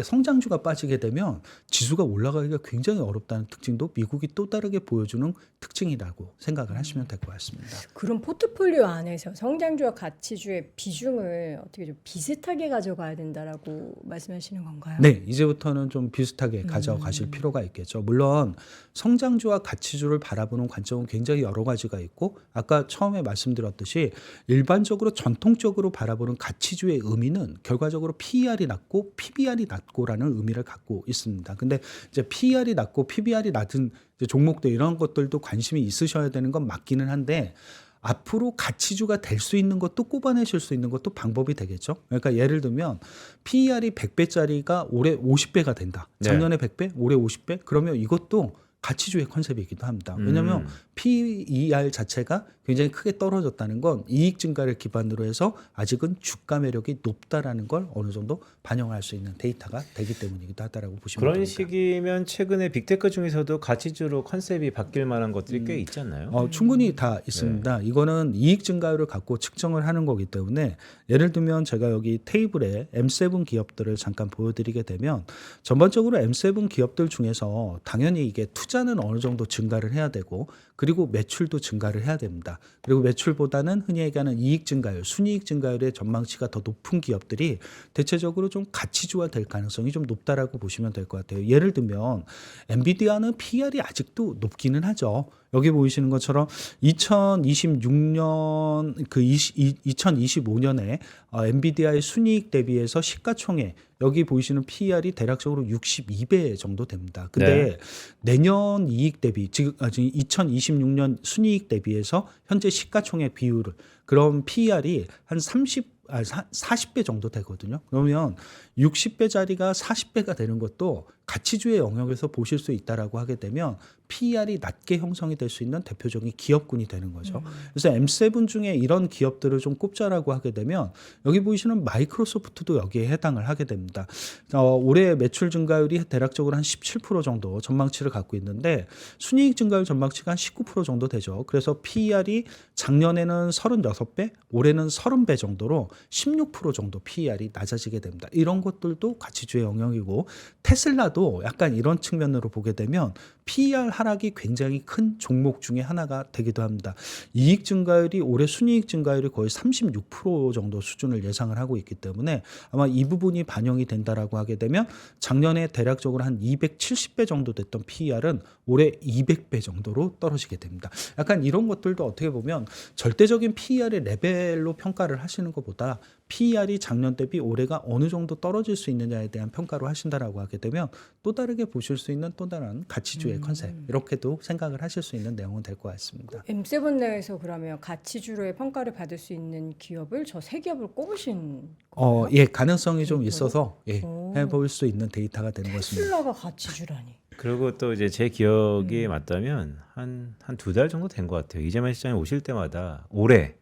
성장주가 빠지게 되면 지수가 올라가기가 굉장히 어렵다는 특징도 미국이 또 다르게 보여주는 특징이라고 생각을 하시면 될 것 같습니다. 그럼 포트폴리오 안에서 성장주와 가치주의 비중을 어떻게 좀 비슷하게 가져가야 된다라고 말씀하시는 건가요? 네, 이제부터는 좀 비슷하게 가져가실 필요가 있겠죠. 물론 성장주와 가치주를 바라보는 관점은 굉장히 여러 가지가 있고, 아까 처음에 말씀드렸듯이 일반적으로 전통적으로 바라보는 가치주의 의미는 결과적으로 PER이 낮고 PBR이 낮고라는 의미를 갖고 있습니다. 근데 이제 PER이 낮고 PBR이 낮은 이제 종목들, 이런 것들도 관심이 있으셔야 되는 건 맞기는 한데, 앞으로 가치주가 될 수 있는 것도 꼽아내실 수 있는 것도 방법이 되겠죠. 그러니까 예를 들면 PER이 100배짜리가 올해 50배가 된다. 작년에 100배, 올해 50배. 그러면 이것도 가치주의 컨셉이기도 합니다. 왜냐하면 PER 자체가 굉장히 크게 떨어졌다는 건 이익 증가를 기반으로 해서 아직은 주가 매력이 높다라는 걸 어느 정도 반영할 수 있는 데이터가 되기 때문이기도 하다라고 보시면 그런 됩니다. 식이면 최근에 빅테크 중에서도 가치주로 컨셉이 바뀔 만한 것들이 꽤 있지 않나요? 충분히 다 있습니다. 이거는 이익 증가율을 갖고 측정을 하는 거기 때문에, 예를 들면 제가 여기 테이블에 M7 기업들을 잠깐 보여드리게 되면, 전반적으로 M7 기업들 중에서 당연히 이게 투자는 어느 정도 증가를 해야 되고, 그리고 매출도 증가를 해야 됩니다. 그리고 매출보다는 흔히 얘기하는 이익 증가율, 순이익 증가율의 전망치가 더 높은 기업들이 대체적으로 좀 가치주화 될 가능성이 좀 높다라고 보시면 될 것 같아요. 예를 들면 엔비디아는 PER이 아직도 높기는 하죠. 여기 보이시는 것처럼 2026년 2025년에 엔비디아의 순이익 대비해서 시가총액 여기 보이시는 PER이 대략적으로 62배 정도 됩니다. 근데 내년 이익 대비 지금 2026년 순이익 대비해서 현재 시가총액 비율을 그럼 PER이 한 40배 정도 되거든요. 그러면 60배짜리가 40배가 되는 것도 가치주의 영역에서 보실 수 있다라고 하게 되면 PER이 낮게 형성이 될 수 있는 대표적인 기업군이 되는 거죠. 그래서 M7 중에 이런 기업들을 좀 꼽자라고 하게 되면 여기 보이시는 마이크로소프트도 여기에 해당을 하게 됩니다. 올해 매출 증가율이 대략적으로 한 17% 정도 전망치를 갖고 있는데 순이익 증가율 전망치가 한 19% 정도 되죠. 그래서 PER이 작년에는 36배, 올해는 30배 정도로 16% 정도 PER이 낮아지게 됩니다. 이런 것들도 가치주의 영역이고 테슬라도 약간 이런 측면으로 보게 되면 PER 하락이 굉장히 큰 종목 중에 하나가 되기도 합니다. 이익 증가율이 올해 순이익 증가율이 거의 36% 정도 수준을 예상을 하고 있기 때문에 아마 이 부분이 반영이 된다라고 하게 되면 작년에 대략적으로 한 270배 정도 됐던 PER은 올해 200배 정도로 떨어지게 됩니다. 약간 이런 것들도 어떻게 보면 절대적인 PER의 레벨로 평가를 하시는 것보다 PER이 작년 대비 올해가 어느 정도 떨어질 수 있느냐에 대한 평가로 하신다라고 하게 되면 또 다르게 보실 수 있는 또 다른 가치주의 컨셉 이렇게도 생각을 하실 수 있는 내용은 될 것 같습니다. M7 내에서 그러면 가치주로의 평가를 받을 수 있는 기업을 저 세 기업을 꼽으신 거예요? 예, 가능성이 좀 데이터로? 있어서 오. 해볼 수 있는 데이터가 되는 것입니다. 테슬라가 가치주라니. 그리고 또 이제 제 기억이 맞다면 한 2달 정도 된 것 같아요. 이재만 시장에 오실 때마다 올해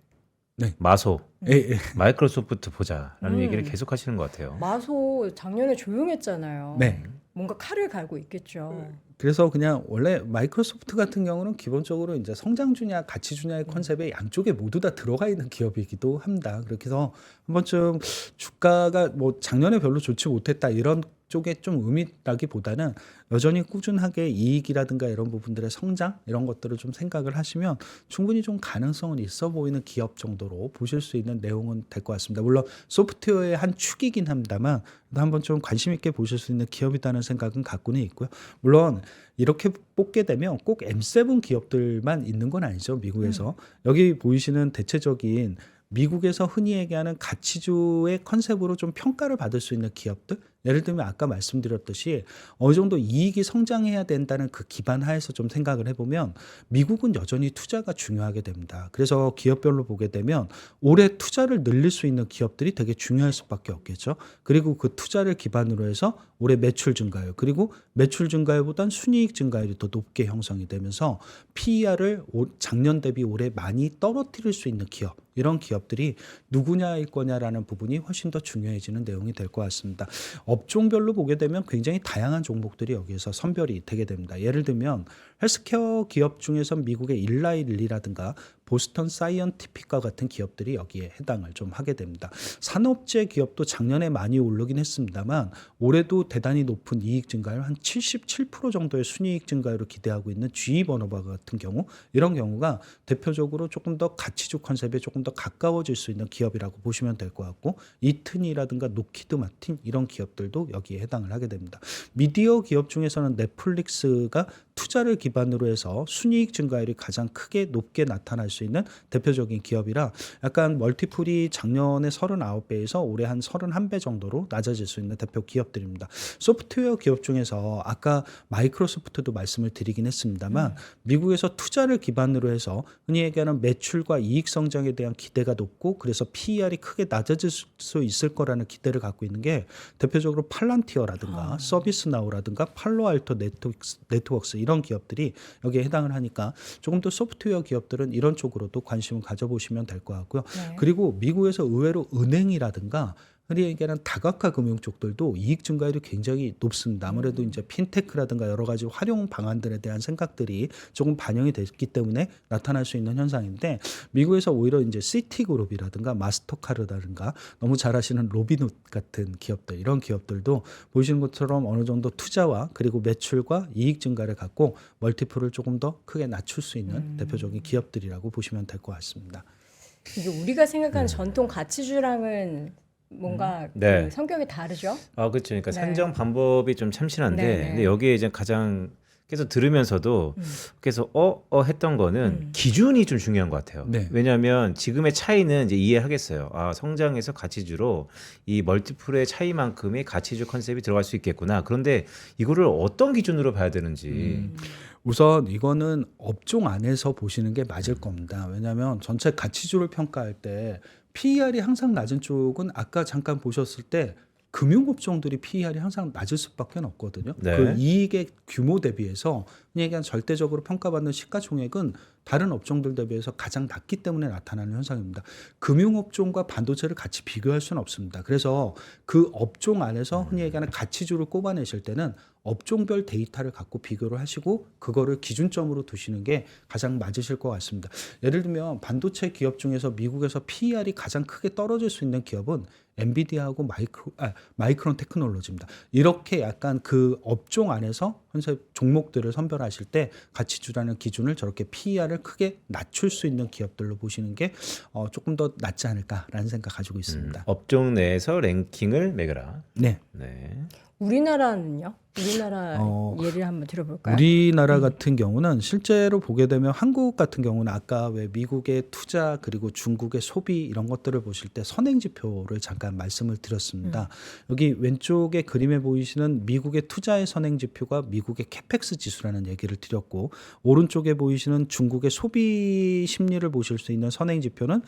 네. 마소, 예. 마이크로소프트 보자라는 음. 얘기를 계속 하시는 것 같아요. 마소 작년에 조용했잖아요. 네. 뭔가 칼을 갈고 있겠죠. 그래서 그냥 원래 마이크로소프트 같은 경우는 기본적으로 이제 성장주냐 가치주냐의 컨셉에 양쪽에 모두 다 들어가 있는 기업이기도 합니다. 그렇게 해서 한 번쯤 주가가 뭐 작년에 별로 좋지 못했다 이런 쪽에 좀 의미라기보다는 여전히 꾸준하게 이익이라든가 이런 부분들의 성장 이런 것들을 좀 생각을 하시면 충분히 좀 가능성은 있어 보이는 기업 정도로 보실 수 있는 내용은 될 것 같습니다. 물론 소프트웨어의 한 축이긴 합니다만 한번 좀 관심 있게 보실 수 있는 기업이라는 생각은 갖고는 있고요. 물론 이렇게 뽑게 되면 꼭 M7 기업들만 있는 건 아니죠. 미국에서 여기 보이시는 대체적인 미국에서 흔히 얘기하는 가치주의 컨셉으로 좀 평가를 받을 수 있는 기업들 예를 들면 아까 말씀드렸듯이 어느 정도 이익이 성장해야 된다는 그 기반 하에서 좀 생각을 해보면 미국은 여전히 투자가 중요하게 됩니다. 그래서 기업별로 보게 되면 올해 투자를 늘릴 수 있는 기업들이 되게 중요할 수밖에 없겠죠. 그리고 그 투자를 기반으로 해서 올해 매출 증가율 그리고 매출 증가율보단 순이익 증가율이 더 높게 형성이 되면서 PER을 작년 대비 올해 많이 떨어뜨릴 수 있는 기업 이런 기업들이 누구냐일 거냐라는 부분이 훨씬 더 중요해지는 내용이 될 것 같습니다. 업종별로 보게 되면 굉장히 다양한 종목들이 여기에서 선별이 되게 됩니다. 예를 들면 헬스케어 기업 중에서 미국의 일라이 릴리라든가 보스턴 사이언티픽과 같은 기업들이 여기에 해당을 좀 하게 됩니다. 산업재 기업도 작년에 많이 오르긴 했습니다만 올해도 대단히 높은 이익 증가율 한 77% 정도의 순이익 증가율을 기대하고 있는 GE 버너바 같은 경우 이런 경우가 대표적으로 조금 더 가치주 컨셉에 조금 더 가까워질 수 있는 기업이라고 보시면 될 것 같고 이튼이라든가 노키드 마틴 이런 기업들도 여기에 해당을 하게 됩니다. 미디어 기업 중에서는 넷플릭스가 투자를 기반으로 해서 순이익 증가율이 가장 크게 높게 나타날 수 있는 대표적인 기업이라 약간 멀티플이 작년에 39배에서 올해 한 31배 정도로 낮아질 수 있는 대표 기업들입니다. 소프트웨어 기업 중에서 아까 마이크로소프트도 말씀을 드리긴 했습니다만 미국에서 투자를 기반으로 해서 흔히 얘기하는 매출과 이익 성장에 대한 기대가 높고 그래서 PER이 크게 낮아질 수 있을 거라는 기대를 갖고 있는 게 대표적으로 팔란티어라든가 서비스나우라든가 팔로알토 네트워크스 이런 기업들이 여기에 해당을 하니까 조금 더 소프트웨어 기업들은 이런 쪽으로도 관심을 가져보시면 될 것 같고요. 네. 그리고 미국에서 의외로 은행이라든가 흔히 얘기하는 다각화 금융 쪽들도 이익 증가율이 굉장히 높습니다. 아무래도 이제 핀테크라든가 여러 가지 활용 방안들에 대한 생각들이 조금 반영이 됐기 때문에 나타날 수 있는 현상인데 미국에서 오히려 이제 시티그룹이라든가 마스터카드라든가 너무 잘 아시는 로빈훗 같은 기업들 이런 기업들도 보시는 것처럼 어느 정도 투자와 그리고 매출과 이익 증가를 갖고 멀티플을 조금 더 크게 낮출 수 있는 대표적인 기업들이라고 보시면 될 것 같습니다. 이게 우리가 생각하는 전통 가치주랑은 뭔가 네. 그 성격이 다르죠. 그렇죠. 그러니까 네. 산정 방법이 좀 참신한데 네, 네. 근데 여기에 이제 가장 그래서 들으면서도 그래서 했던 거는 기준이 좀 중요한 것 같아요. 네. 왜냐하면 지금의 차이는 이제 이해하겠어요. 성장에서 가치주로 이 멀티플의 차이만큼의 가치주 컨셉이 들어갈 수 있겠구나. 그런데 이거를 어떤 기준으로 봐야 되는지. 우선 이거는 업종 안에서 보시는 게 맞을 겁니다. 왜냐하면 전체 가치주를 평가할 때 PER이 항상 낮은 쪽은 아까 잠깐 보셨을 때 금융업종들이 PER이 항상 낮을 수밖에 없거든요. 네. 그 이익의 규모 대비해서 그냥 절대적으로 평가받는 시가총액은 다른 업종들 대비해서 가장 낮기 때문에 나타나는 현상입니다. 금융업종과 반도체를 같이 비교할 수는 없습니다. 그래서 그 업종 안에서 흔히 얘기하는 가치주를 꼽아내실 때는 업종별 데이터를 갖고 비교를 하시고 그거를 기준점으로 두시는 게 가장 맞으실 것 같습니다. 예를 들면 반도체 기업 중에서 미국에서 PER이 가장 크게 떨어질 수 있는 기업은 엔비디아하고 마이크론 테크놀로지입니다. 이렇게 약간 그 업종 안에서 현재 종목들을 선별하실 때 가치주라는 기준을 저렇게 PER을 크게 낮출 수 있는 기업들로 보시는 게 조금 더 낫지 않을까라는 생각 가지고 있습니다. 업종 내에서 랭킹을 매겨라. 네. 네. 우리나라는요? 우리나라 예를 한번 들어볼까요? 우리나라 같은 경우는 실제로 보게 되면 한국 같은 경우는 아까 왜 미국의 투자 그리고 중국의 소비 이런 것들을 보실 때 선행 지표를 잠깐 말씀을 드렸습니다. 여기 왼쪽에 그림에 보이시는 미국의 투자의 선행 지표가 미국의 캐펙스 지수라는 얘기를 드렸고 오른쪽에 보이시는 중국의 소비 심리를 보실 수 있는 선행 지표는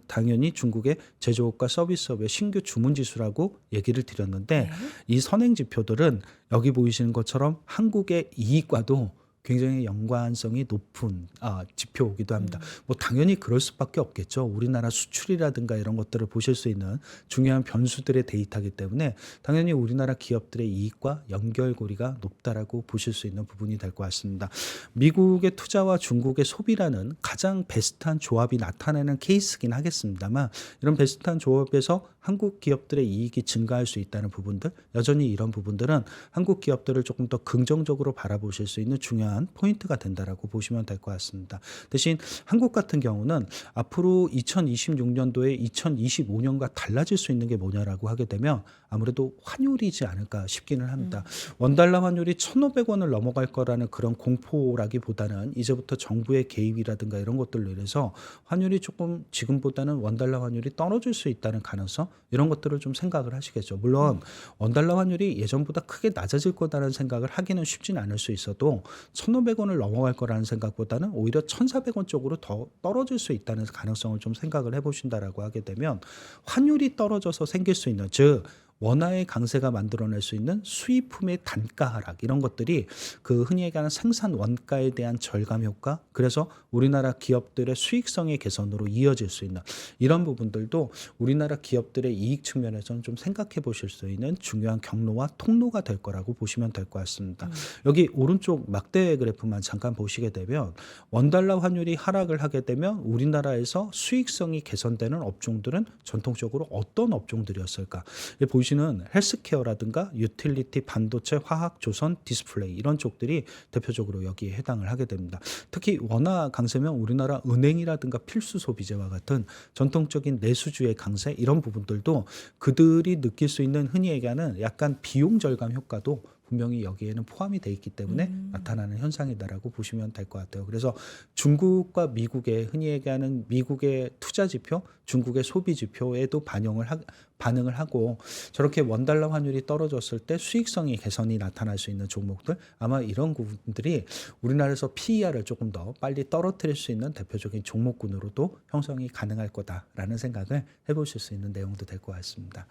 당연히 중국의 제조업과 서비스업의 신규 주문 지수라고 얘기를 드렸는데 이 선행 지표들은 여기 보이시는 것처럼 한국의 이익과도 굉장히 연관성이 높은 지표이기도 합니다. 뭐 당연히 그럴 수밖에 없겠죠. 우리나라 수출이라든가 이런 것들을 보실 수 있는 중요한 변수들의 데이터이기 때문에 당연히 우리나라 기업들의 이익과 연결고리가 높다라고 보실 수 있는 부분이 될 것 같습니다. 미국의 투자와 중국의 소비라는 가장 베스트한 조합이 나타나는 케이스긴 하겠습니다만 이런 베스트한 조합에서 한국 기업들의 이익이 증가할 수 있다는 부분들, 여전히 이런 부분들은 한국 기업들을 조금 더 긍정적으로 바라보실 수 있는 중요한 포인트가 된다라고 보시면 될 것 같습니다. 대신 한국 같은 경우는 앞으로 2026년도에 2025년과 달라질 수 있는 게 뭐냐라고 하게 되면 아무래도 환율이지 않을까 싶기는 합니다. 원달러 환율이 1,500원을 넘어갈 거라는 그런 공포라기보다는 이제부터 정부의 개입이라든가 이런 것들로 인해서 환율이 조금 지금보다는 원달러 환율이 떨어질 수 있다는 가능성 이런 것들을 좀 생각을 하시겠죠. 물론 원달러 환율이 예전보다 크게 낮아질 거다라는 생각을 하기는 쉽진 않을 수 있어도 1,500원을 넘어갈 거라는 생각보다는 오히려 1,400원 쪽으로 더 떨어질 수 있다는 가능성을 좀 생각을 해보신다라고 하게 되면 환율이 떨어져서 생길 수 있는 즉 원화의 강세가 만들어낼 수 있는 수입품의 단가 하락 이런 것들이 그 흔히 얘기하는 생산 원가에 대한 절감 효과 그래서 우리나라 기업들의 수익성의 개선으로 이어질 수 있는 이런 부분들도 우리나라 기업들의 이익 측면에서는 좀 생각해 보실 수 있는 중요한 경로와 통로가 될 거라고 보시면 될 것 같습니다. 여기 오른쪽 막대 그래프만 잠깐 보시게 되면 원달러 환율이 하락을 하게 되면 우리나라에서 수익성이 개선되는 업종들은 전통적으로 어떤 업종들이었을까? 보시는 헬스케어라든가 유틸리티, 반도체, 화학, 조선, 디스플레이 이런 쪽들이 대표적으로 여기에 해당을 하게 됩니다. 특히 원화 강세면 우리나라 은행이라든가 필수 소비재와 같은 전통적인 내수주의 강세 이런 부분들도 그들이 느낄 수 있는 흔히 얘기하는 약간 비용 절감 효과도 분명히 여기에는 포함이 돼 있기 때문에 나타나는 현상이다라고 보시면 될 것 같아요. 그래서 중국과 미국의 흔히 얘기하는 미국의 투자 지표, 중국의 소비 지표에도 반응을 하고 저렇게 원달러 환율이 떨어졌을 때 수익성이 개선이 나타날 수 있는 종목들 아마 이런 부분들이 우리나라에서 PER을 조금 더 빨리 떨어뜨릴 수 있는 대표적인 종목군으로도 형성이 가능할 거다라는 생각을 해보실 수 있는 내용도 될 것 같습니다.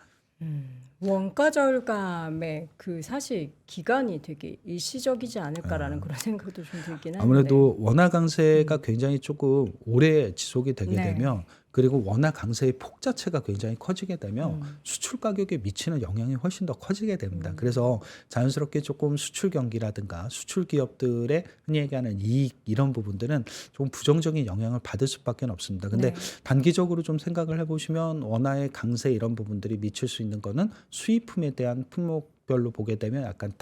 원가 절감의 그 사실 기간이 되게 일시적이지 않을까라는 그런 생각도 좀 들긴 하는데 아무래도 원화 강세가 굉장히 조금 오래 지속이 되게 네. 되면 그리고 원화 강세의 폭 자체가 굉장히 커지게 되면 수출 가격에 미치는 영향이 훨씬 더 커지게 됩니다. 그래서 자연스럽게 조금 수출 경기라든가 수출 기업들의 흔히 얘기하는 이익 이런 부분들은 조금 부정적인 영향을 받을 수밖에 없습니다. 근데 단기적으로 좀 생각을 해보시면 원화의 강세 이런 부분들이 미칠 수 있는 거는 수입품에 대한 품목별로 보게 되면 약간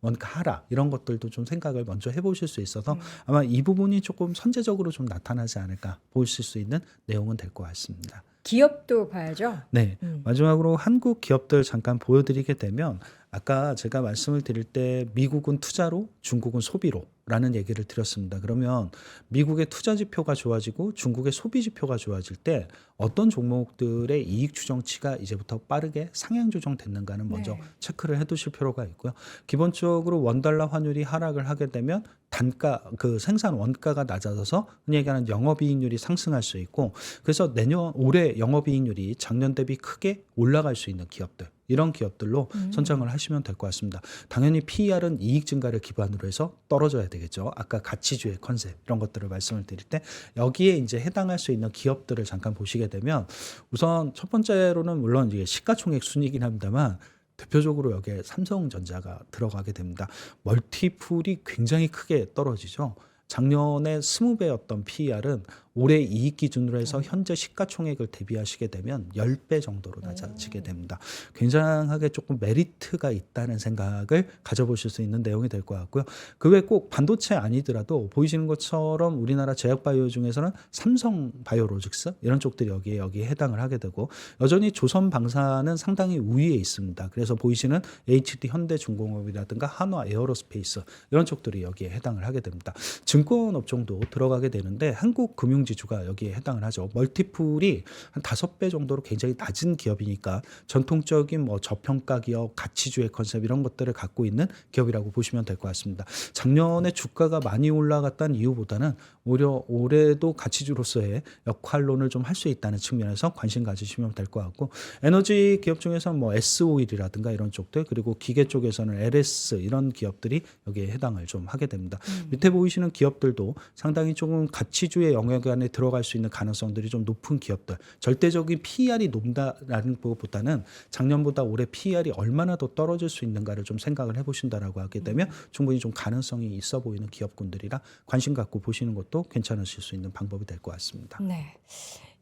원가 하락 이런 것들도 좀 생각을 먼저 해보실 수 있어서 아마 이 부분이 조금 선제적으로 좀 나타나지 않을까 보실 수 있는 내용은 될 것 같습니다. 기업도 봐야죠. 네. 마지막으로 한국 기업들 잠깐 보여드리게 되면 아까 제가 말씀을 드릴 때 미국은 투자로, 중국은 소비로라는 얘기를 드렸습니다. 그러면 미국의 투자 지표가 좋아지고 중국의 소비 지표가 좋아질 때 어떤 종목들의 이익 추정치가 이제부터 빠르게 상향 조정됐는가는 먼저 네. 체크를 해두실 필요가 있고요. 기본적으로 원달러 환율이 하락을 하게 되면 단가, 그 생산 원가가 낮아져서 흔히 얘기하는 영업이익률이 상승할 수 있고, 그래서 올해 영업이익률이 작년 대비 크게 올라갈 수 있는 기업들, 이런 기업들로 선정을 하시면 될 것 같습니다. 당연히 PER은 이익 증가를 기반으로 해서 떨어져야 되겠죠. 아까 가치주의 컨셉 이런 것들을 말씀을 드릴 때 여기에 이제 해당할 수 있는 기업들을 잠깐 보시게 되면 우선 첫 번째로는 물론 이게 시가총액 순이긴 합니다만 대표적으로 여기에 삼성전자가 들어가게 됩니다. 멀티플이 굉장히 크게 떨어지죠. 작년에 20배였던 PER은 올해 이익 기준으로 해서 현재 시가총액을 대비하시게 되면 10배 정도로 낮아지게 됩니다. 굉장하게 조금 메리트가 있다는 생각을 가져보실 수 있는 내용이 될 것 같고요. 그 외에 꼭 반도체 아니더라도 보이시는 것처럼 우리나라 제약바이오 중에서는 삼성바이오로직스 이런 쪽들이 여기에 해당을 하게 되고, 여전히 조선방사는 상당히 우위에 있습니다. 그래서 보이시는 HD 현대중공업이라든가 한화 에어로스페이스 이런 쪽들이 여기에 해당을 하게 됩니다. 증권 업종도 들어가게 되는데 한국 금융지주가 여기에 해당을 하죠. 멀티플이 한 5배 정도로 굉장히 낮은 기업이니까 전통적인 뭐 저평가 기업, 가치주의 컨셉 이런 것들을 갖고 있는 기업이라고 보시면 될 것 같습니다. 작년에 주가가 많이 올라갔다는 이유보다는 오히려 올해도 가치주로서의 역할론을 좀 할 수 있다는 측면에서 관심 가지시면 될 것 같고, 에너지 기업 중에서는 뭐 S-오일이라든가 이런 쪽들, 그리고 기계 쪽에서는 LS 이런 기업들이 여기에 해당을 좀 하게 됩니다. 밑에 보이시는 기업들도 상당히 조금 가치주의 영역 안에 들어갈 수 있는 가능성들이 좀 높은 기업들, 절대적인 PER이 높다라는 것보다는 작년보다 올해 PER이 얼마나 더 떨어질 수 있는가를 좀 생각을 해보신다라고 하게 되면 충분히 좀 가능성이 있어 보이는 기업군들이라 관심 갖고 보시는 것도 괜찮으실 수 있는 방법이 될 것 같습니다. 네.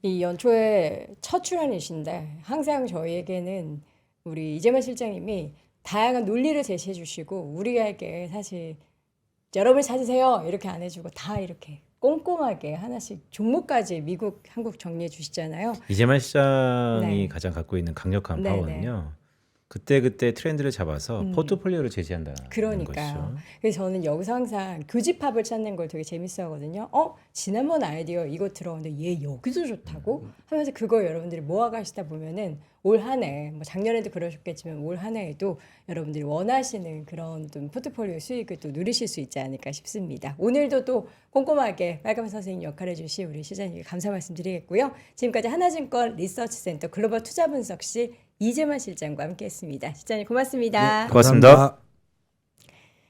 이 연초에 첫 출연이신데 항상 저희에게는 우리 이재만 실장님이 다양한 논리를 제시해 주시고 우리에게 사실 여러분 찾으세요 이렇게 안 해주고 다 이렇게 꼼꼼하게 하나씩 종목까지 미국, 한국 정리해 주시잖아요. 이재만 시장이 네. 가장 갖고 있는 강력한 네, 파워는요. 그때그때 트렌드를 잡아서 포트폴리오를 제시한다는 그러니까요. 것이죠. 그래서 저는 여기서 항상 교집합을 찾는 걸 되게 재밌어 하거든요. 지난번 아이디어 이거 들어오는데 얘 여기도 좋다고 하면서 그거 여러분들이 모아가시다 보면은 올 한 해, 뭐 작년에도 그러셨겠지만 올 한 해에도 여러분들이 원하시는 그런 좀 포트폴리오 수익을 또 누리실 수 있지 않을까 싶습니다. 오늘도 또 꼼꼼하게 빨간 선생님 역할을 해주신 우리 시장님께 감사 말씀드리겠고요. 지금까지 하나증권 리서치센터 글로벌 투자분석실 이재만 실장과 함께했습니다. 실장님 고맙습니다. 고맙습니다. 감사합니다.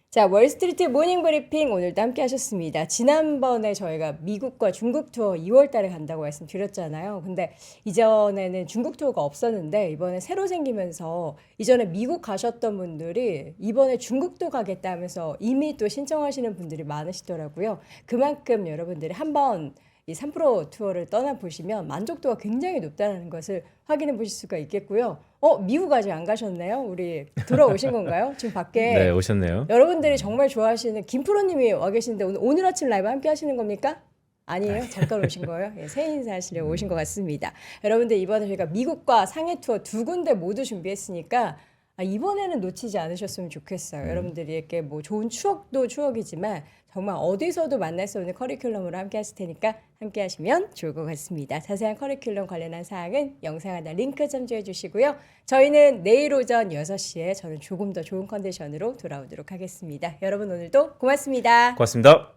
자, 월스트리트 모닝 브리핑 오늘도 함께 하셨습니다. 지난번에 저희가 미국과 중국 투어 2월 달에 간다고 말씀드렸잖아요. 근데 이전에는 중국 투어가 없었는데 이번에 새로 생기면서 이전에 미국 가셨던 분들이 이번에 중국도 가겠다 하면서 이미 또 신청하시는 분들이 많으시더라고요. 그만큼 여러분들이 한번 이 3프로 투어를 떠나보시면 만족도가 굉장히 높다는 것을 확인해 보실 수가 있겠고요. 미국 아직 안 가셨나요? 우리 돌아오신 건가요? 지금 밖에 네, 오셨네요. 여러분들이 정말 좋아하시는 김프로님이 와 계신데 오늘 아침 라이브 함께 하시는 겁니까? 아니에요? 잠깐 오신 거예요? 예, 새해 인사하시려고 오신 것 같습니다. 여러분들 이번에 저희가 미국과 상해 투어 두 군데 모두 준비했으니까 이번에는 놓치지 않으셨으면 좋겠어요. 여러분들에게 뭐 좋은 추억도 추억이지만 정말 어디서도 만날 수 없는 커리큘럼으로 함께 하실 테니까 함께 하시면 좋을 것 같습니다. 자세한 커리큘럼 관련한 사항은 영상 하나 링크 참조해 주시고요. 저희는 내일 오전 6시에 저는 조금 더 좋은 컨디션으로 돌아오도록 하겠습니다. 여러분 오늘도 고맙습니다. 고맙습니다.